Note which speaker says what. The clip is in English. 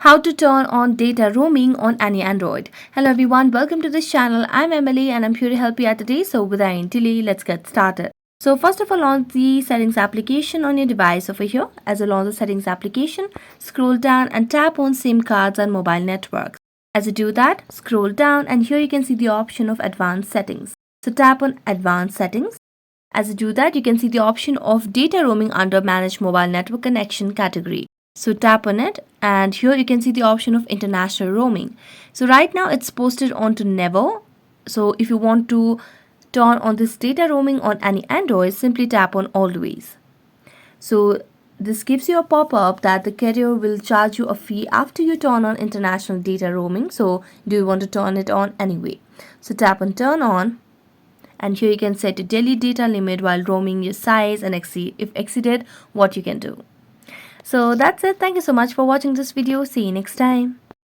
Speaker 1: How to turn on data roaming on any Android. Hello everyone, welcome to this channel. I'm Emily and I'm here to help you out today. So without any delay, let's get started. So first of all, launch the settings application on your device over here. As you launch the settings application, scroll down and tap on SIM cards and mobile networks. As you do that, scroll down and here you can see the option of advanced settings. So tap on advanced settings. As you do that, you can see the option of data roaming under manage mobile network connection category. So tap on it and here you can see the option of international roaming. So right now it's posted onto never. So if you want to turn on this data roaming on any Android, simply tap on always. So this gives you a pop-up that the carrier will charge you a fee after you turn on international data roaming. So do you want to turn it on anyway? So tap on turn on. And here you can set a daily data limit while roaming your size and if exceeded, what you can do. So that's it. Thank you so much for watching this video. See you next time.